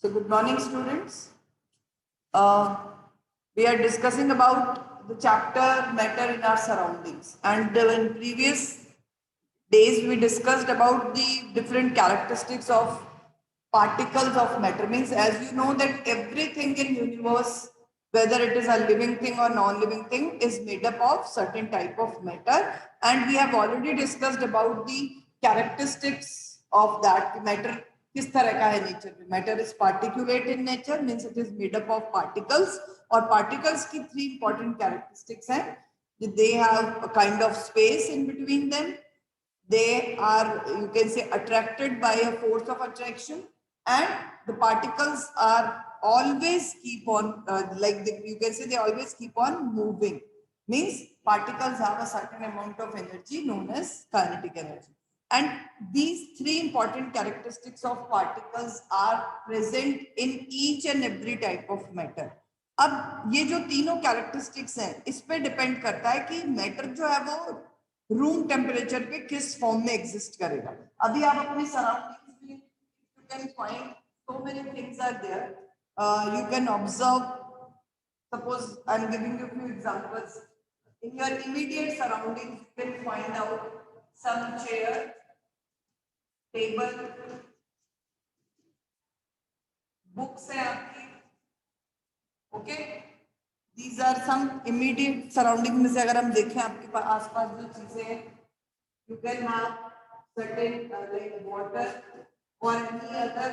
So good morning, students. Uh, we are discussing about the chapter matter in our surroundings, and in previous days we discussed about the different characteristics of particles of matter. Means, as you know, that everything in universe, whether it is a living thing or non-living thing, is made up of certain type of matter, and we have already discussed about the characteristics of that matter. किस तरह का है nature में? Matter is particulate in nature, means it is made up of particles, और particles की three important characteristics हैं. दे have a kind of space in between them. They are, you can say, attracted by a force of attraction, and the particles are always keep on you can say they always keep on moving. Means particles have a certain amount of energy known as kinetic energy, and these three important characteristics of particles are present in each and every type of matter. अब ये जो तीनों characteristics हैं, इस पे depend करता है कि मैटर जो है वो रूम टेम्परेचर पे किस फॉर्म में एग्जिस्ट करेगा. अभी आप अपने सराउंडिंग्स में you can find so many things are there. You can observe, suppose I am giving you few examples. In your immediate surroundings you can find out some chair, table, books है आपकी. Okay, These are some immediate surrounding में से अगर हम देखें आपके आसपास जो चीजें हैं, you can have certain like water or any other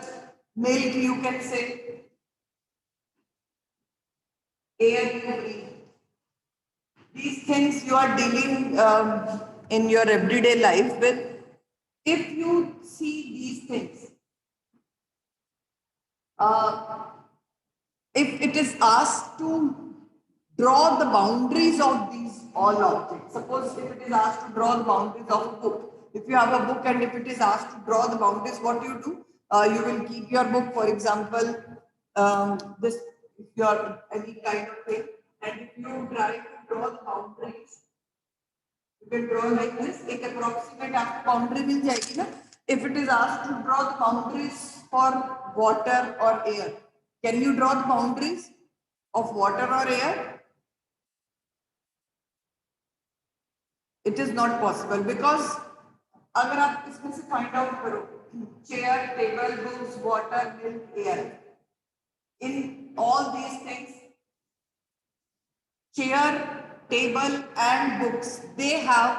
milk, you can say, air you breathe. These things you are dealing in your everyday life with. If you see these things, if it is asked to draw the boundaries of these all objects. Suppose if it is asked to draw the boundaries of a book. If you have a book and if it is asked to draw the boundaries, what you do? You will keep your book, for example, this, if you are any kind of thing, and if you try to draw the boundaries, you can draw like this. एक approximate आपको boundary मिल जाएगी ना. If it is asked to draw the boundaries for water or air, can you draw the boundaries of water or air? It is not possible, because अगर आप इसमें से find out करो, chair, table, books, water, milk, air, in all these things, chair, table and books, they have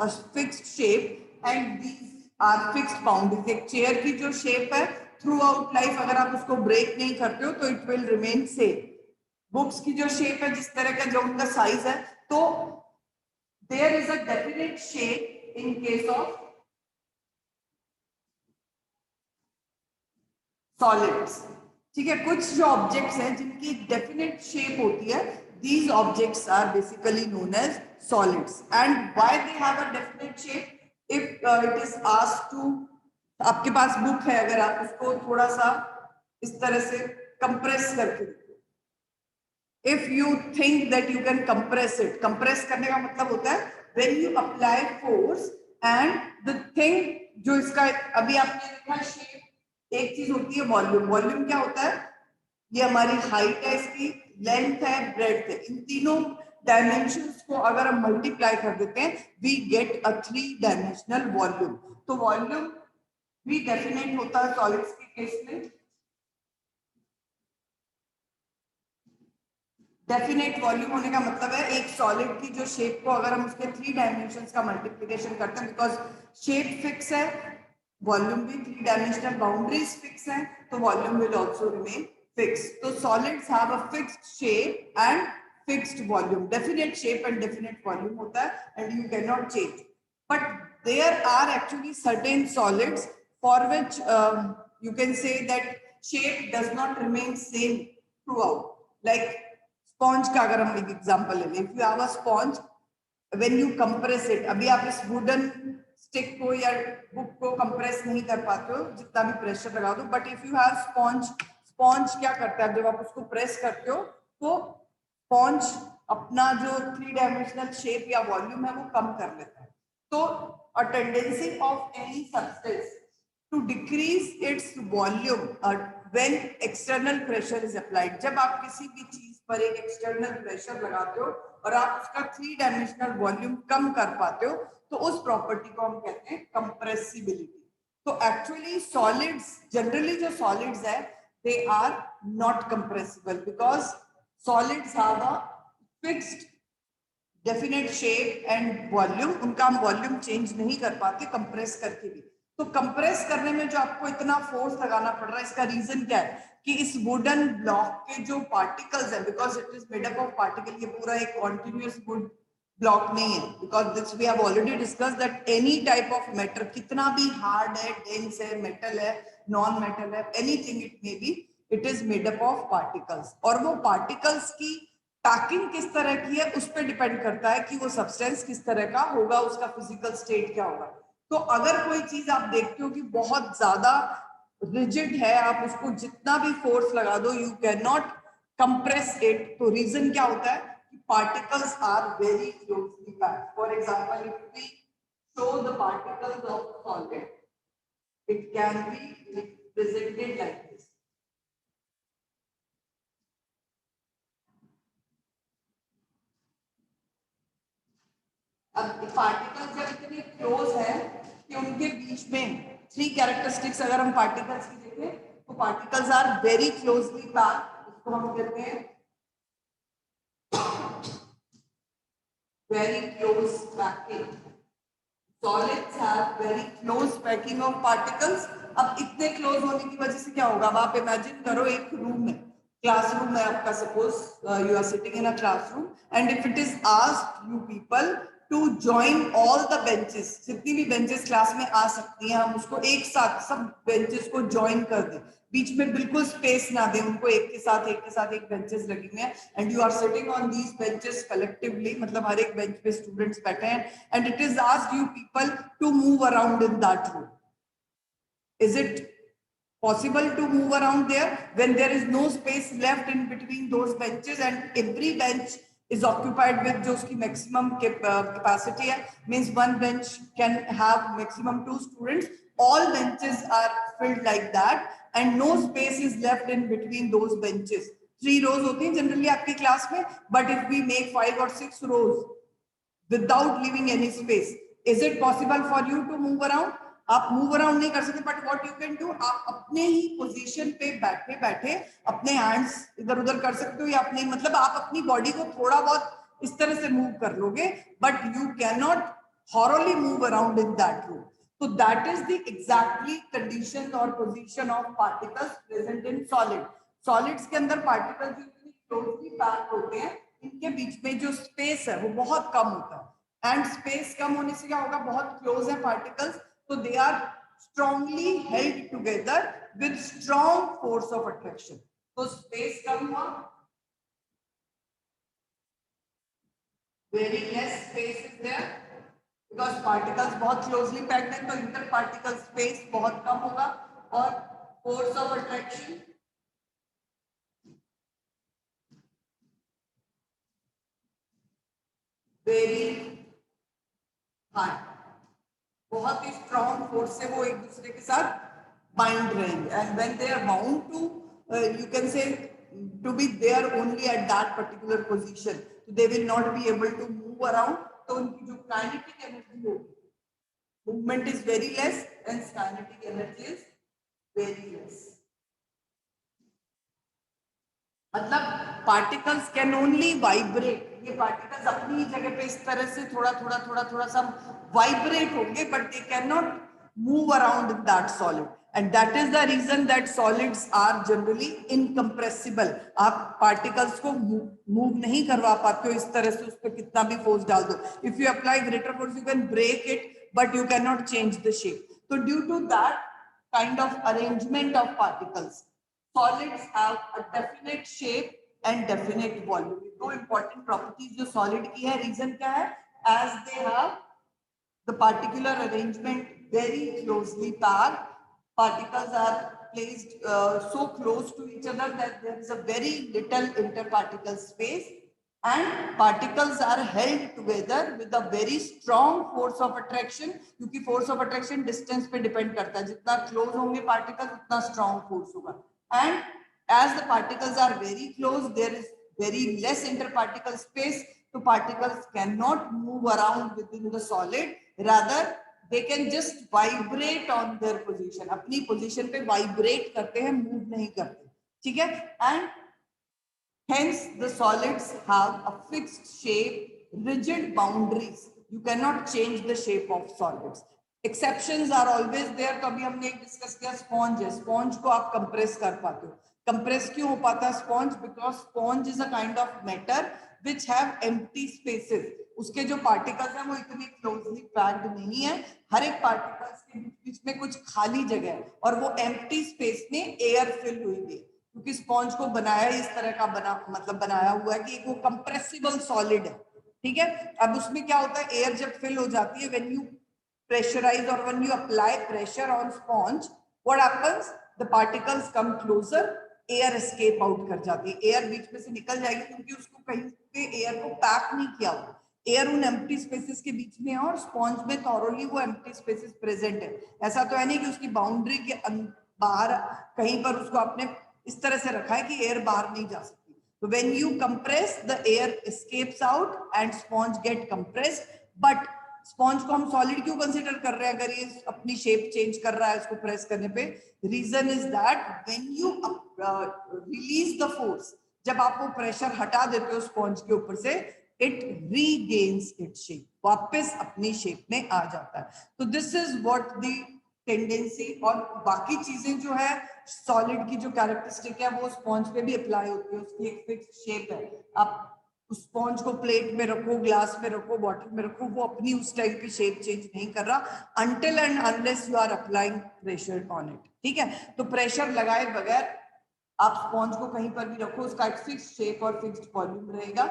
a fixed shape and these are fixed boundaries. एक chair की जो shape है through out life, अगर आप उसको break नहीं करते हो तो it will remain same. Books की जो शेप है, जिस तरह का जो उनका साइज है, तो there is a definite shape in case of solids. ठीक है, कुछ जो ऑब्जेक्ट्स हैं जिनकी डेफिनेट शेप होती है, these objects are basically known as solids. And why they have a definite shape? If it is asked to, आपके पास book है, अगर आप उसको थोड़ा सा इस तरह से कंप्रेस करके, if you think that you can compress it, compress करने का मतलब होता है when you apply force and the thing, जो इसका अभी आपने देखा शेप, एक चीज होती है वॉल्यूम. वॉल्यूम क्या होता है? ये हमारी हाइट है, इसकी लेंथ है, ब्रेड्थ है. इन तीनों डायमेंशंस को अगर हम मल्टीप्लाई कर देते हैं, we get a 3 dimensional volume. तो वॉल्यूम भी डेफिनेट होता है सॉलिड्स के केस में. डेफिनेट वॉल्यूम होने का मतलब है एक सॉलिड की जो शेप को अगर हम उसके 3 डायमेंशंस का मल्टीप्लिकेशन करते हैं, बिकॉज शेप फिक्स है, वॉल्यूम भी 3 डायमेंशनल बाउंड्रीज फिक्स है, तो volume will also remain fix. तो solids have a fixed shape and fixed volume. Definite shape and definite volume होता है and you can not change. But there are actually certain solids for which you can say that shape does not remain same throughout. Like sponge का अगर हम एक example ले लें, if you have a sponge, when you compress it, अभी आप इस wooden stick को या बुक को कंप्रेस नहीं कर पाते हो जितना भी प्रेशर लगा दो, but if you have sponge, sponge क्या करता है, जब आप उसको प्रेस करते हो तो स्पॉन्ज अपना जो 3 डायमेंशनल शेप या वॉल्यूम है वो कम कर लेता है. तो a tendency of any substance to decrease its volume, when external pressure is applied. जब आप किसी भी चीज पर एक external pressure लगाते हो और आप उसका 3 डायमेंशनल वॉल्यूम कम कर पाते हो, तो उस प्रॉपर्टी को हम कहते हैं कंप्रेसिबिलिटी. तो एक्चुअली सॉलिड्स, जनरली जो सॉलिड्स है, they are not compressible because solids have a fixed definite shape and volume. उनका हम वॉल्यूम चेंज नहीं कर पाते कंप्रेस करके भी. तो कंप्रेस करने में जो आपको इतना फोर्स लगाना पड़ रहा है, इसका रीजन क्या है कि इस वुडन ब्लॉक के जो पार्टिकल्स है, because it is made up of particle, ये पूरा एक कॉन्टिन्यूअस वुड ब्लॉक नहीं है, because this we have already discuss that any type of matter, कितना भी हार्ड है, डेंस है, मेटल है, नॉन मेटल है, anything it may be, it is made up of particles. और वो पार्टिकल्स की पैकिंग किस तरह की है उस पर डिपेंड करता है कि वो सब्सटेंस किस तरह का होगा, उसका फिजिकल स्टेट क्या होगा. तो अगर कोई चीज आप देखते हो कि बहुत ज्यादा रिजिड है, आप उसको जितना भी फोर्स लगा दो, you can not compress it. तो रीजन क्या होता है कि particles are very closely packed. For example, if we show the particles of solid, it can be represented like this. अब पार्टिकल्स जब इतने क्लोज है कि उनके बीच में 3 कैरेक्टरिस्टिक्स अगर हम पार्टिकल्स की देखें, तो particles are very closely packed. इसको हम कहते हैं very close packing. Solids have very close packing of particles. अब इतने क्लोज होने की वजह से क्या होगा, अब आप इमेजिन करो एक रूम में, क्लासरूम है आपका, suppose you are sitting in a classroom and if it is asked you people to join all the benches, जितनी भी बेंचेस क्लास में आ सकती हैं, हम उसको एक साथ सब बेंचेस को ज्वाइन कर दें, बीच में बिल्कुल स्पेस ना दें, उनको एक के साथ एक बेंचेस लगी हुई हैं, and you are sitting on these benches collectively, मतलब हर एक बेंच पे स्टूडेंट्स बैठे हैं, and it is asked you people to move around in that room. Is it possible to move around there when there is no space left in between those benches and every bench is occupied with जो उसकी maximum capacity है, means one bench can have maximum 2 students, all benches are filled like that and no space is left in between those benches. 3 rows होती हैं generally आपकी class में, but if we make 5 or 6 rows without leaving any space, is it possible for you to move around? आप move around नहीं कर सकते, but what you can do, आप अपने ही पोजीशन पे बैठे बैठे अपने हैंड्स इधर उधर कर सकते हो, या अपने मतलब आप अपनी बॉडी को थोड़ा बहुत इस तरह से मूव कर लोगे, बट यू कैन नॉट हॉरली move around in that room. तो that is the exactly condition और position of particles present in solid. Solids के अंदर पार्टिकल्स जो इतनी क्लोजली पैक्ड होते हैं, इनके बीच में जो स्पेस है वो बहुत कम होता है, एंड स्पेस कम होने से क्या होगा, बहुत क्लोज है particles, so they are strongly held together with strong force of attraction. So space कम हुआ, very less space is there because particles बहुत closely packed हैं, तो interparticle space बहुत कम होगा, और force of attraction very high. बहुत ही strong force से वो एक दूसरे के साथ बाइंड रहेंगे, and when they are bound to, you can say to be there only at that particular position, तो they will not be able to move around. तो उनकी जो काइनेटिक एनर्जी होगी, movement is very less and kinetic energy is very less. मतलब particles can only vibrate, ये particles अपनी जगह पे इस तरह से थोड़ा सा वाइब्रेट होंगे, but they can not move around in that solid, and that is the reason that solids are generally incompressible. आप पार्टिकल्स को मूव नहीं करवा पाते हो इस तरह से, उस पर कितना भी फोर्स डाल दो, if you apply greater force you can break it, but you can not change the shape. तो due to that kind of arrangement of particles, solids have a definite shape and definite volume. दो important properties जो solid की है, reason क्या है, as they have the particular arrangement very closely packed, particles are placed so close to each other that there is a very little interparticle space, and particles are held together with a very strong force of attraction, क्योंकि force of attraction distance पे depend करता है, जितना close होंगे particles उतना strong force होगा. and as the particles are very close, there is very less interparticle space, so particles cannot move around within the solid, rather they can just vibrate on their position, अपनी position पे vibrate करते हैं, move नहीं करते, ठीक है? And hence the solids have a fixed shape, rigid boundaries. You cannot change the shape of solids. Exceptions are always there. तो अभी हमने एक डिस्कस किया स्पॉन्ज है, स्पॉन्ज को आप कंप्रेस कर पाते हो. कंप्रेस क्यों हो पाता है sponge? Because sponge is a kind of matter which have empty spaces. उसके जो पार्टिकल्स हैं वो इतने क्लोजली पैक्ड नहीं है, हर एक पार्टिकल्स के बीच में कुछ खाली जगह है और वो एम्प्टी स्पेस में एयर फिल हुई है, क्योंकि स्पॉन्ज को बनाया इस तरह का बनाया हुआ है कि वो कंप्रेसिबल सॉलिड है, ठीक है? अब उसमें क्या होता है, एयर जब फिल हो जाती है, when you pressurize or when you apply pressure on sponge, what happens, the particles come closer, air escape out कर जाती है, एयर बीच में से निकल जाएगी क्योंकि उसको कहीं पे एयर को पैक नहीं किया हुआ, एयर उन एम्प्टी स्पेसेस के बीच में है और स्पॉन्ज में थॉरोली वो एम्प्टी स्पेसेस प्रेजेंट है. ऐसा तो है नहीं कि उसकी बाउंड्री के बाहर कहीं पर उसको आपने इस तरह से रखा है कि एयर बाहर नहीं जा सकती. तो when you compress the air escapes out and sponge get compressed. But sponge को हम सॉलिड क्यों कंसीडर कर रहे हैं अगर ये अपनी शेप चेंज कर रहा है इसको प्रेस करने पे? Reason is that when you release the force, जब आप वो प्रेशर हटा देते हो स्पॉन्ज के ऊपर से, इट रीगेन्स इट्स शेप, वापस अपनी शेप में आ जाता है. तो this is what the tendency. और बाकी चीजें जो है सॉलिड की जो कैरेक्टरिस्टिक है वो स्पॉन्ज पे भी अप्लाई होती है, उसकी एक फिक्स शेप है. आप उस स्पॉन्ज को प्लेट में रखो, ग्लास में रखो, बॉटल में रखो, वो अपनी उस टाइप की शेप चेंज नहीं कर रहा until and unless you are applying pressure on it, ठीक है? तो प्रेशर लगाए बगैर आप स्पॉन्ज को कहीं पर भी रखो, उसका एक फिक्स शेप और फिक्स्ड वॉल्यूम रहेगा.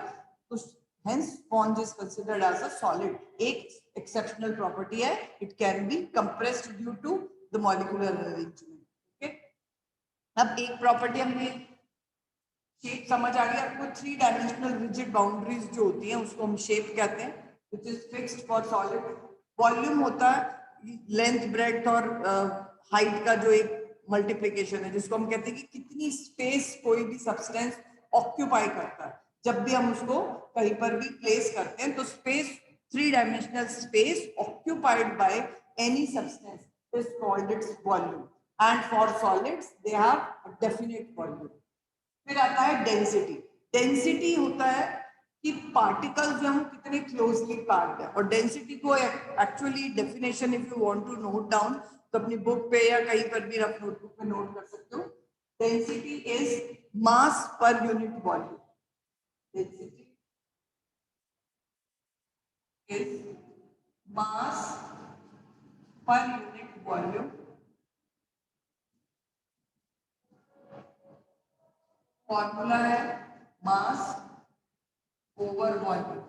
तो hence sponge is considered as a solid. एक exceptional property है, it can be compressed due to the molecular arrangement. Okay? अब एक प्रॉपर्टी हमने शेप समझ आ गया आपको. 3 डायमेंशनल रिजिड बाउंड्रीज जो होती हैं उसको हम शेप कहते हैं, which is fixed for solid. Volume होता है लेंथ ब्रेड्थ और हाइट का जो एक मल्टीप्लीकेशन है, जिसको हम कहते हैं कि कितनी स्पेस कोई भी सब्सटेंस ऑक्यूपाई करता है. जब भी हम उसको कहीं पर भी प्लेस करते हैं तो space, 3 dimensional space occupied by any substance is called its volume. And for solids they have a definite volume. फिर आता है डेंसिटी. डेंसिटी होता है कि पार्टिकल्स जो हम कितने क्लोजली पैक्ड है. और डेंसिटी को actually definition if you want to note down तो अपनी बुक पे या कहीं पर भी रफ नोटबुक में नोट कर सकते हो. Density is mass per unit volume. Density is mass per unit volume. Formula है मास ओवर वॉल्यूम.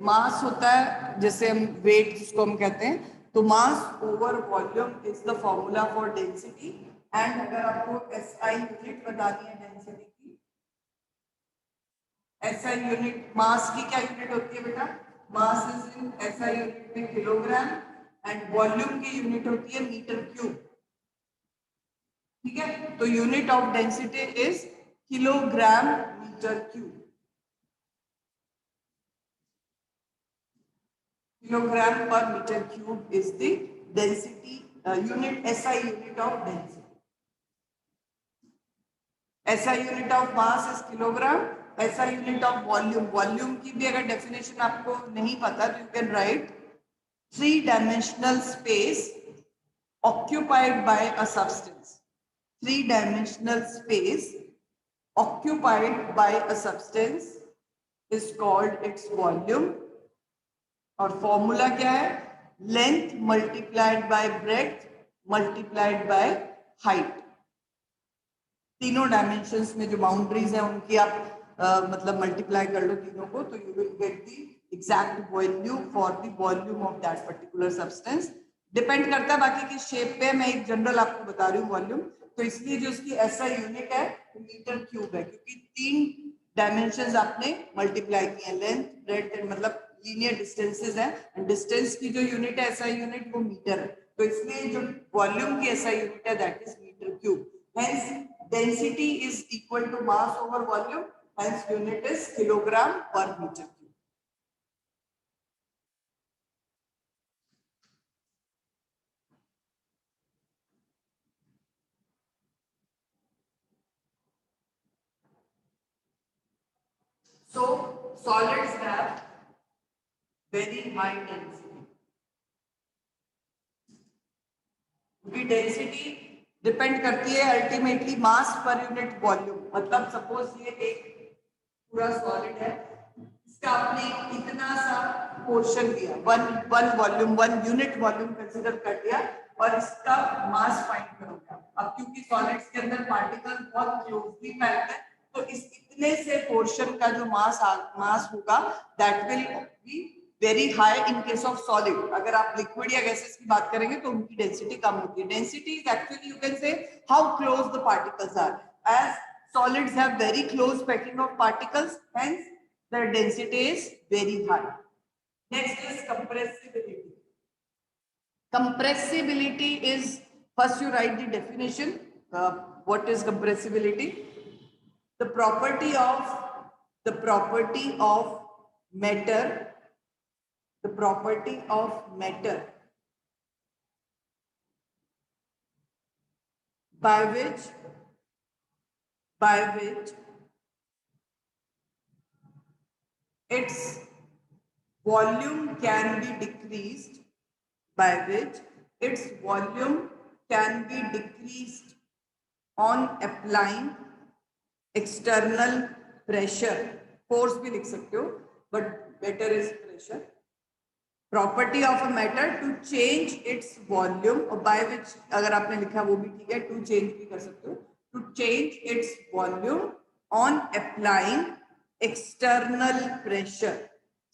मास होता है जैसे हम वेट जिसको हम कहते हैं, तो मास over volume is the formula for density. And अगर आपको एसआई यूनिट बतानी है डेंसिटी की, एसआई यूनिट मास की क्या यूनिट होती है बेटा? Mass is in SI unit में किलोग्राम एंड वॉल्यूम की यूनिट होती है मीटर क्यूब, ठीक है? तो unit of density is kilogram metre cube. Kilogram per metre cube is the density unit, SI unit of density. SI unit of mass is kilogram, SI unit of volume. Volume की भी अगर definition आपको नहीं पता तो you can write 3 dimensional space occupied by a substance. 3 dimensional space occupied by a substance is called its volume. और formula क्या है? Length multiplied by breadth multiplied by height. तीनों डायमेंशंस में जो बाउंड्रीज हैं उनकी आप मतलब मल्टीप्लाई कर लो तीनों को, तो you will get the exact volume for the volume of that particular substance. Depend करता है बाकी की शेप पे. मैं एक जनरल आपको बता रही हूँ वॉल्यूम, तो इसलिए जो इसकी एसआई यूनिट है मीटर क्यूब है, क्योंकि 3 डायमेंशंस आपने मल्टीप्लाई किए, लेंथ ब्रेड्थ, मतलब लीनियर डिस्टेंसेज है, एंड डिस्टेंस की जो यूनिट है एसआई यूनिट वो मीटर है, तो इसलिए जो वॉल्यूम की एसआई यूनिट है that is metre cube. Hence density is equal to mass over volume, hence unit is kilogram per metre cube. So solids have very high density. क्योंकि density depend करती है ultimately मास per unit volume. मतलब suppose ये एक पूरा solid है, इसका आपने इतना सा पोर्शन दिया, one volume, one unit volume consider कर दिया, और इसका मास फाइंड करोगे. अब क्योंकि सॉलिड्स के अंदर पार्टिकल बहुत क्लोजली पैक्ड है, तो इस इतने से पोर्शन का जो मास होगा that will be very high in case of solid. अगर आप लिक्विड या गैसेस की बात करेंगे तो उनकी डेंसिटी कम होती है. Density is actually you can say how close the particles are. As solids have very close packing of particles, hence their density is very high. Next is compressibility. Compressibility is, first you write the definition. What is compressibility? The property of matter, the property of matter by which its volume can be decreased, by which its volume can be decreased on applying external pressure. Force भी लिख सकते हो, but better is pressure. Property of a matter to change its volume, और by which अगर आपने लिखा वो भी ठीक है, to change भी कर सकते हो. To change its volume on applying external pressure.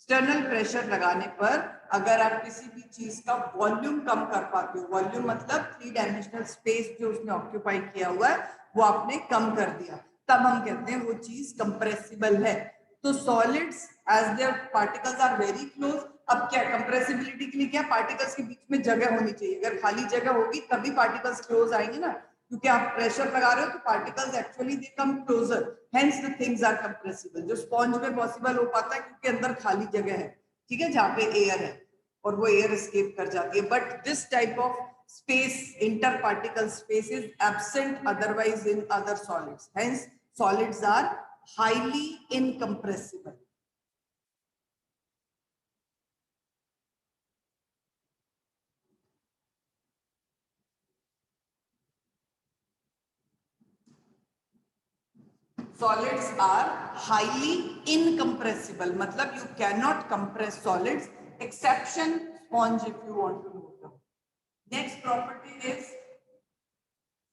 External pressure लगाने पर अगर आप किसी भी चीज का वॉल्यूम कम कर पाते हो, वॉल्यूम मतलब 3 डायमेंशनल स्पेस जो उसने ऑक्यूपाई किया हुआ है वो आपने कम कर दिया, तब हम कहते हैं वो चीज कंप्रेसिबल है. तो solids as their particles are very close. अब क्या कंप्रेसिबिलिटी के लिए क्या, पार्टिकल्स के बीच में जगह होनी चाहिए. अगर खाली जगह होगी तभी पार्टिकल्स क्लोज आएंगे ना, क्योंकि आप प्रेशर लगा रहे हो तो particles actually they come closer, hence the things are compressible. जो स्पॉन्ज में पॉसिबल हो पाता है क्योंकि अंदर खाली जगह है, ठीक है, जहाँ पे एयर है और वो एयर एस्केप कर जाती है. But this type of space, inter particle space is absent otherwise in other solids, hence solids are highly incompressible. Solids are highly incompressible. मतलब you cannot compress solids. Exception sponge if you want to know them. Next property is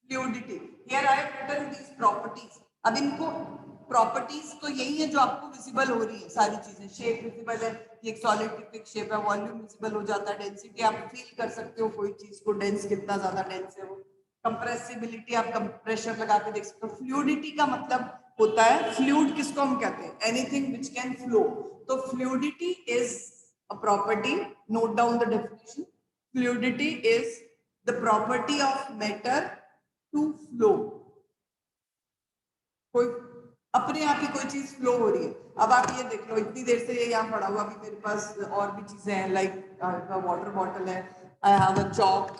fluidity. Here I have written these properties. अब इनको properties तो यही है जो आपको visible हो रही है, सारी चीजें. शेप विजिबल है, ये एक सॉलिड की फिक्स शेप है. वॉल्यूम विजिबल हो जाता है. डेंसिटी आप फील कर सकते हो कोई चीज को, डेंस कितना ज्यादा डेंस है वो. कंप्रेसिबिलिटी आप कंप्रेशर लगा के देख सकते हो. फ्लूइडिटी का मतलब होता है, फ्लूइड किसको हम कहते हैं, एनीथिंग व्हिच कैन फ्लो. तो fluidity is a property. Note down the definition. Fluidity is the property of matter to flow. कोई अपने आप ही कोई चीज फ्लो हो रही है. अब आप ये देख लो, इतनी देर से ये यहाँ पड़ा हुआ, अभी मेरे पास और भी चीजें हैं, लाइक वाटर बॉटल है, I have a chalk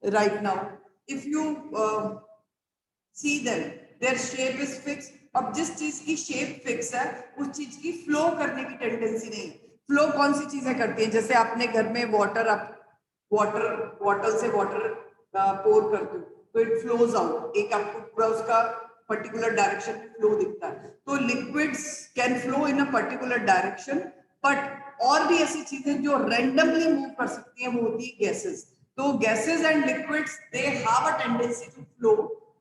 right now. If you see them, their shape is fix. अब जिस चीज की शेप फिक्स है उस चीज की फ्लो करने की टेंडेंसी नहीं है. फ्लो कौन सी चीजें करती है, जैसे आपने घर में वाटर, आप वाटर बॉटल से वाटर पोर करते हो तो इट फ्लोज आउट, एक आपको पूरा उसका पर्टिकुलर डायरेक्शन में फ्लो दिखता है. तो liquids can flow in a particular direction, but और भी ऐसी चीजें जो रैंडमली मूव कर सकती हैं वो होती है गैसेस. तो gases and liquids they have a tendency to flow,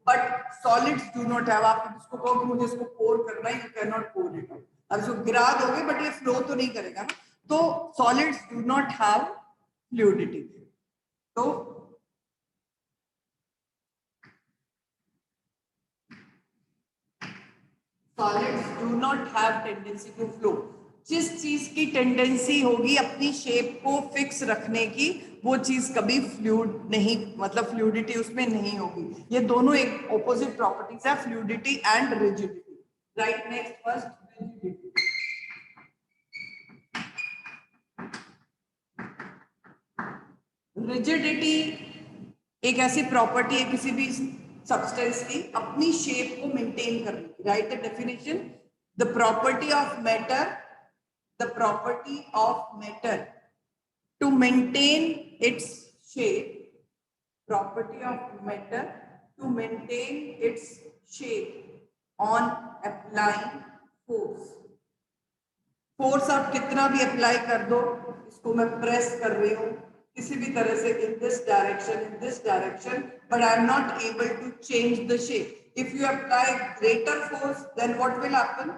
but solids do not have. आप इसको कहो कि मुझे इसको पोर करना है, you can not pour it out. अब इसको गिरा दोगे बट ये फ्लो तो नहीं करेगा ना. तो solids do not have fluidity. तो solids do not have tendency to flow. जिस चीज की टेंडेंसी होगी अपनी शेप को फिक्स रखने की, वो चीज कभी फ्लूइड नहीं, मतलब फ्लूइडिटी उसमें नहीं होगी। ये दोनों एक ऑपोजिट प्रॉपर्टीज है, fluidity and rigidity. Right, next first rigidity. Rigidity एक ऐसी प्रॉपर्टी है किसी भी सब्सटेंस की अपनी शेप को मेंटेन करने की। Write the definition, the property of matter, the property of matter to maintain its shape, property of matter to maintain its shape on applying force। Force आप कितना भी अप्लाई कर दो, इसको मैं प्रेस कर रही हूँ किसी भी तरह से in this direction, but I am not able to change the shape. If you apply greater force then what will happen,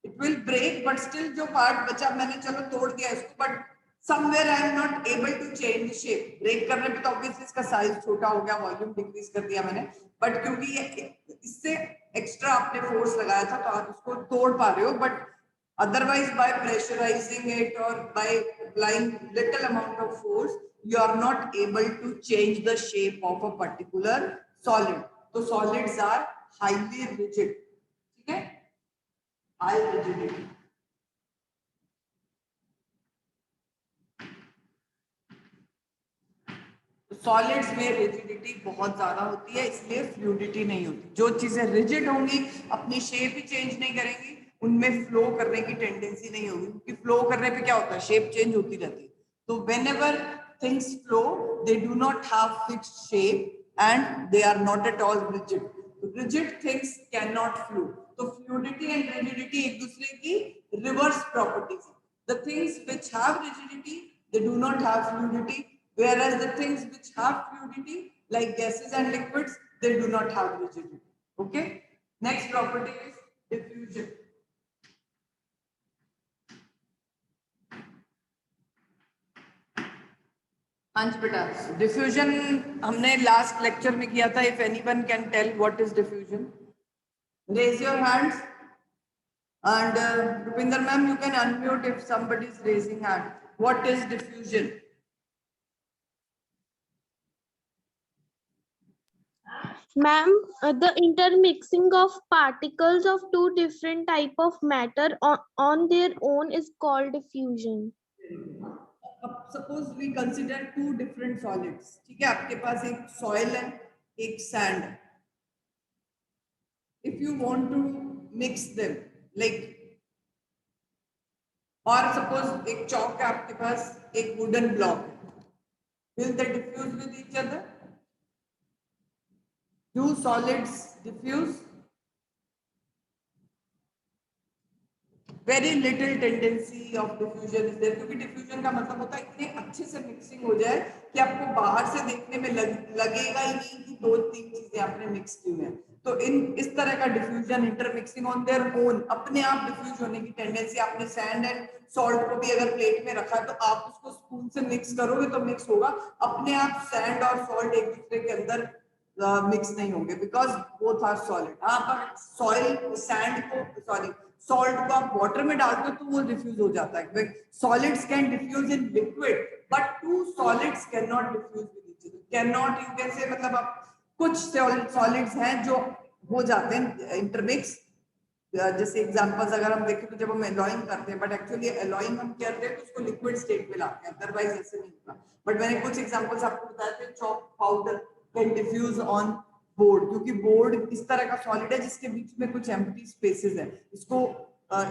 it will break, but still जो पार्ट बचा मैंने चलो तोड़ दिया इसको, but somewhere I am not able to change the shape. Break करने पे तो ऑब्वियसली इसका साइज छोटा हो गया, वॉल्यूम डिक्रीज कर दिया मैंने, बट क्योंकि ये इससे एक्स्ट्रा आपने फोर्स लगाया था तो आप इसको तोड़ पा रहे हो, but otherwise by pressurizing it or by applying little amount of force you are not able to change the shape of a particular solid। so solids are highly rigid, ठीक है, high rigidity। सॉलिड्स में rigidity बहुत ज्यादा होती है, इसलिए fluidity नहीं होती। जो चीजें रिजिड होंगी अपनी शेप ही चेंज नहीं करेंगी, उनमें फ्लो करने की टेंडेंसी नहीं होगी, क्योंकि फ्लो करने पे क्या होता है, शेप चेंज होती रहती है। तो whenever things flow they do not have fixed shape and they are not at all rigid. Rigid things can not flow. तो फ्लूइडिटी एंड रिजिडिटी एक दूसरे की reverse properties. The things which have rigidity they do not have fluidity, whereas the things which have fluidity like gases and liquids they do not have rigidity। okay, next property is diffusion। हाँ जी बेटा, diffusion हमने last lecture में किया था। If anyone can tell what is diffusion, raise your hands. and Rupinder ma'am, you can unmute if somebody is raising hand। what is diffusion? Ma'am, the intermixing of particles of two different type of matter on their own is called diffusion। Suppose we consider two different solids, ठीक है, आपके पास एक soil है एक sand है। If you want to mix them like, और suppose एक चौक है आपके पास, एक वुडन ब्लॉक है, will they diffuse with each other? Do solids diffuse? Very little tendency of diffusion is there, क्योंकि डिफ्यूजन का मतलब होता है इतने अच्छे से मिक्सिंग हो जाए कि आपको बाहर से देखने में लगेगा ही नहीं कि दो तीन चीजें आपने मिक्स की हुई हैं। तो इस तरह का diffusion, intermixing on their own, अपने आप डिफ्यूज होने की टेंडेंसी। आपने सैंड एंड सॉल्ट को भी अगर प्लेट में रखा है तो आप उसको स्पून से मिक्स करोगे तो मिक्स होगा, अपने आप सैंड और सॉल्ट एक दूसरे के अंदर मिक्स नहीं होंगे, बिकॉज बोथ आर सॉलिड। हाँ, पर सॉइल सैंड को, सॉरी, सॉल्ट को आप वाटर में डालते हो तो वो डिफ्यूज हो जाता है। Solids can diffuse in liquid but two solids can not diffuse with each other. Can not, you can say, मतलब आप कुछ सॉलिड्स हैं जो हो जाते हैं इंटरमिक्स। जैसे एग्जांपल्स अगर हम देखें तो जब हम एलॉइंग करते हैं, बट एक्चुअली एलॉइंग हम करते हैं तो उसको लिक्विड स्टेट में लाते हैं, अदरवाइज ऐसे नहीं होता। बट मैंने कुछ एग्जांपल्स आपको बताए थे, chalk powder can diffuse on board, क्योंकि बोर्ड इस तरह का सॉलिड है जिसके बीच में कुछ एम्प्टी स्पेसेस है। इसको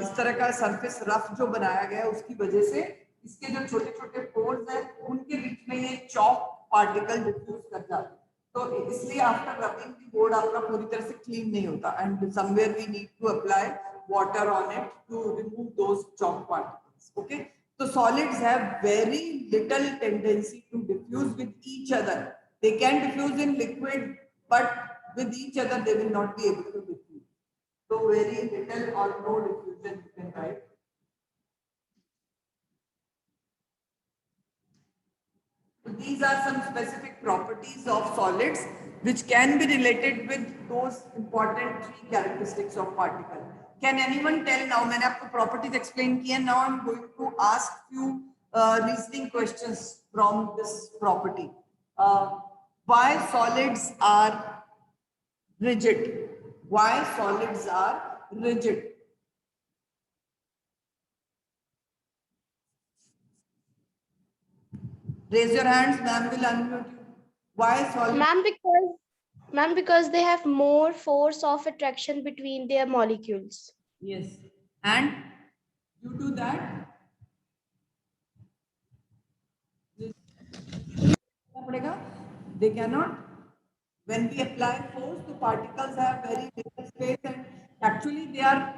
इस तरह का सरफेस रफ जो बनाया गया है उसकी वजह से इसके जो छोटे छोटे पोर्स हैं उनके बीच में ये चॉक पार्टिकल डिफ्यूज कर जाते हैं। तो इसलिए आफ्टर रबिंग द बोर्ड आपका पूरी तरह से क्लीन नहीं होता, and somewhere we need to apply water on it to remove those chalk particles. Okay, तो solids have very little tendency to diffuse with each other. They can diffuse in liquid, but with each other they will not be able to diffuse. So very little or no diffusion you can write. So these are some specific properties of solids which can be related with those important three characteristics of particle. Can anyone tell now? मैंने आपको properties explain किया. Now I'm going to ask few reasoning questions from this property. Why solids are rigid? Why solids are rigid? Raise your hands, ma'am will unmute you. Why solids? Ma'am, because they have more force of attraction between their molecules. Yes. And due to that, they cannot, when we apply force, the particles have very little space and actually they are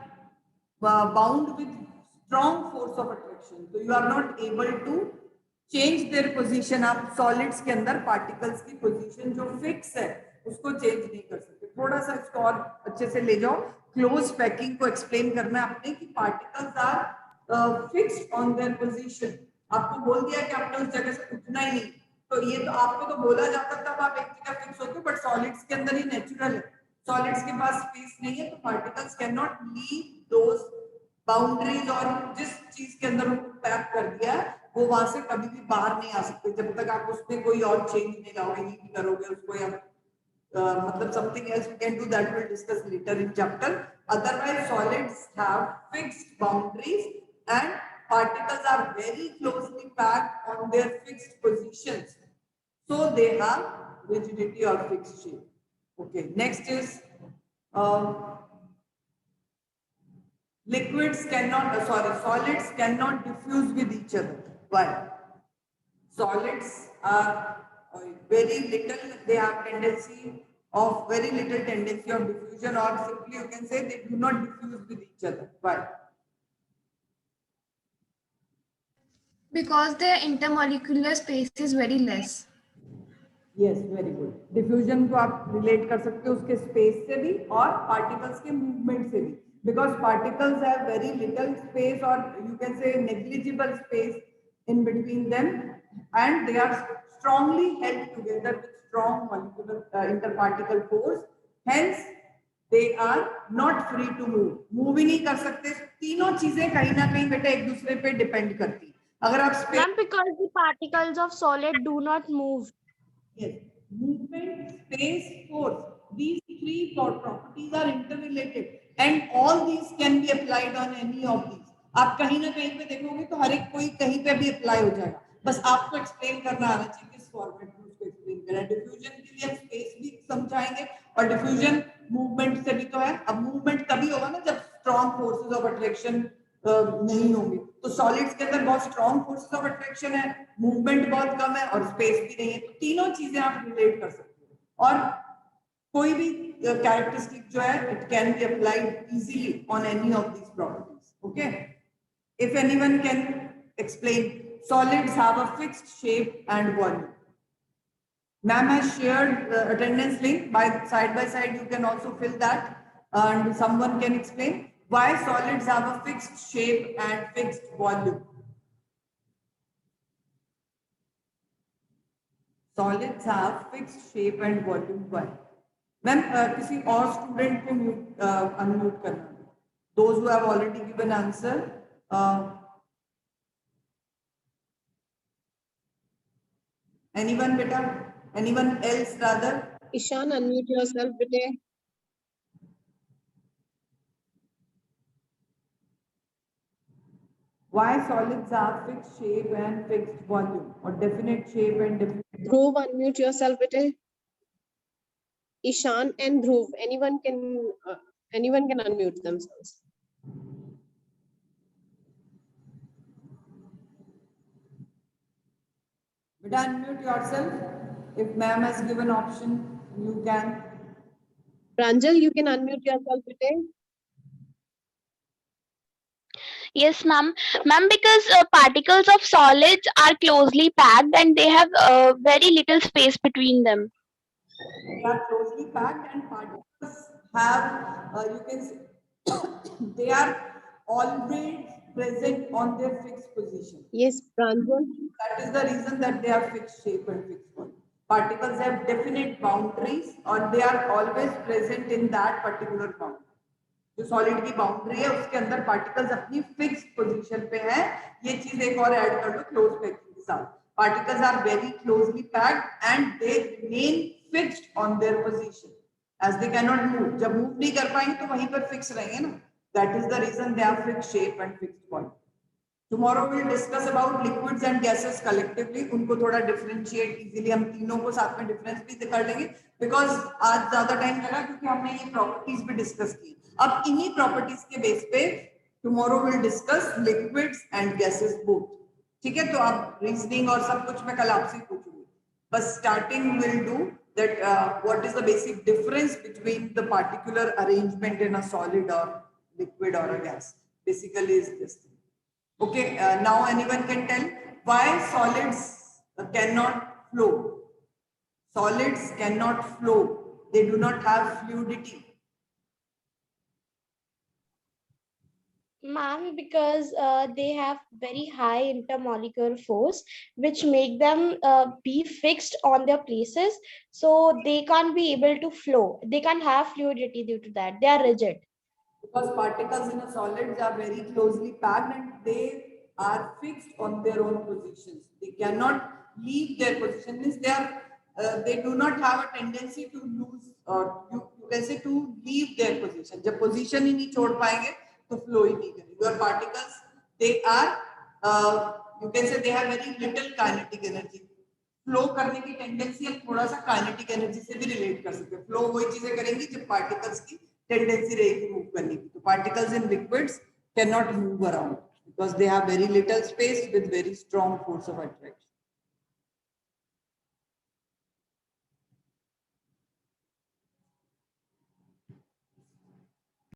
bound with strong force of attraction. So you are not able to change their position. आप solids के अंदर particles की position जो fix है उसको change नहीं कर सकते. थोड़ा सा इसको और अच्छे से ले जाओ. Close packing को explain करना है आपने कि particles are fixed on their position. आपको बोल दिया कि आपने उस जगह से उठना ही नहीं. तो ये तो आपको तो बोला जाता तब आप एक जगह फिक्स होते हो, बट सॉलिड्स के अंदर ही नेचुरल है. सॉलिड्स के पास स्पेस नहीं है तो particles can not leave those boundaries और जिस चीज के अंदर उनको पैक कर दिया है वो वहां से कभी भी बाहर नहीं आ सकते जब तक आप उसमें कोई और चेंज नहीं लाओगे, हीट करोगे उसको या मतलब something else we can do that we'll discuss later in chapter. Otherwise solids have fixed boundaries and particles are very closely packed on their fixed positions, so they have rigidity or fixed shape. Okay, next is liquids cannot solids cannot diffuse with each other. Why? Solids are very little, they have tendency of very little tendency of diffusion, or simply you can say they do not diffuse with each other. Why? Because their intermolecular space is very less. Yes, very good. Diffusion को आप relate कर सकते हो उसके space से भी और particles के movement से भी. Because particles have very little space or you can say negligible space in between them, and they are strongly held together with strong molecular interparticle force. Hence, they are not free to move. Move ही नहीं कर सकते. तीनों चीजें कहीं ना कहीं बेटा एक दूसरे पे depend करती. अगर आप space. Ma'am, because the particles of solid do not move. Yes, movement, space, force. These three properties are interrelated, and all these can be applied on any of these. आप कहीं ना कहीं पे देखोगे तो हर एक कोई कहीं पे भी अप्लाई हो जाएगा. बस आपको एक्सप्लेन करना आना चाहिए किस फॉर्मेट में उसको एक्सप्लेन करना है. डिफ्यूजन के लिए हम स्पेस भी समझाएंगे और डिफ्यूजन मूवमेंट से भी तो है. अब मूवमेंट तभी होगा ना जब स्ट्रॉन्ग फोर्सेस ऑफ अट्रैक्शन नहीं होंगे. तो सॉलिड्स के अंदर बहुत स्ट्रॉन्ग फोर्सेस ऑफ अट्रैक्शन है, मूवमेंट बहुत कम है और स्पेस भी नहीं है. तो तीनों चीजें आप रिलेट कर सकते हो और कोई भी कैरेक्टरिस्टिक जो है it can be applied easily on any of these properties. Okay, if anyone can explain. Solids have a fixed shape and volume. Ma'am has shared attendance link by side, you can also fill that and someone can explain why solids have a fixed shape and fixed volume. Solids have fixed shape and volume. Why? Ma'am, किसी और student को unmute करना. Those who have already given answer. Anyone beta? Anyone else rather? Ishan, unmute yourself, bete. Why solids have fixed shape and fixed volume, or definite shape and definite? Dhruv, unmute yourself, bete. Ishan and Dhruv, anyone can unmute themselves. Beta, unmute yourself. If ma'am has given option, you can. Pranjal, you can unmute yourself, bete. Yes, ma'am. Ma'am, because particles of solids are closely packed and they have very little space between them. They are closely packed and particles have, you can say, they are always present on their fixed position. Yes, Pranjal. That is the reason that they have fixed shape and fixed volume. Particles have definite boundaries or they are always present in that particular boundary. जो solid की boundary है उसके अंदर particles अपनी fix position पे है। ये चीज एक और ऐड कर लो क्लोज पैकिंग के साथ, particles are very closely packed and they remain fixed on their position as they can not move. जब मूव नहीं कर पाएंगे तो वहीं पर फिक्स रहेंगे ना, that is the reason they are fixed shape and fixed point. Tomorrow we'll discuss about liquids and gases collectively. उनको थोड़ा differentiate easily, हम तीनों को साथ में difference भी कर लेंगे because आज ज़्यादा time लगा क्योंकि हमने ये properties भी discuss की। अब इन्हीं properties के base पे tomorrow we'll discuss liquids and gases both. ठीक है, तो आप reasoning और सब कुछ मैं कल आपसे पूछूंगी। बस starting we'll do that what is the basic difference between the particular arrangement in a solid or liquid or a gas. Basically is this thing. Okay, now anyone can tell why solids cannot flow? Solids cannot flow. They do not have fluidity. Ma'am, because they have very high intermolecular force, which make them be fixed on their places, so they can't be able to flow. They can't have fluidity due to that. They are rigid. Because particles in a solids are very closely packed and they are fixed on their own positions. They cannot leave their position. Means they do not have a tendency to lose or you can say to leave their position. जब position ही नहीं छोड़ पाएंगे तो flow ही नहीं करेंगे. Your particles they are you can say they have very little kinetic energy. Flow करने की tendency हम थोड़ा सा काइनेटिक एनर्जी से भी रिलेट कर सकते हैं। फ्लो वही चीजें करेंगी जब पार्टिकल्स की टेंडेंसी रहेगी मूव करने की। तो particles in liquids can not move around because they have very little space with very strong force of attraction.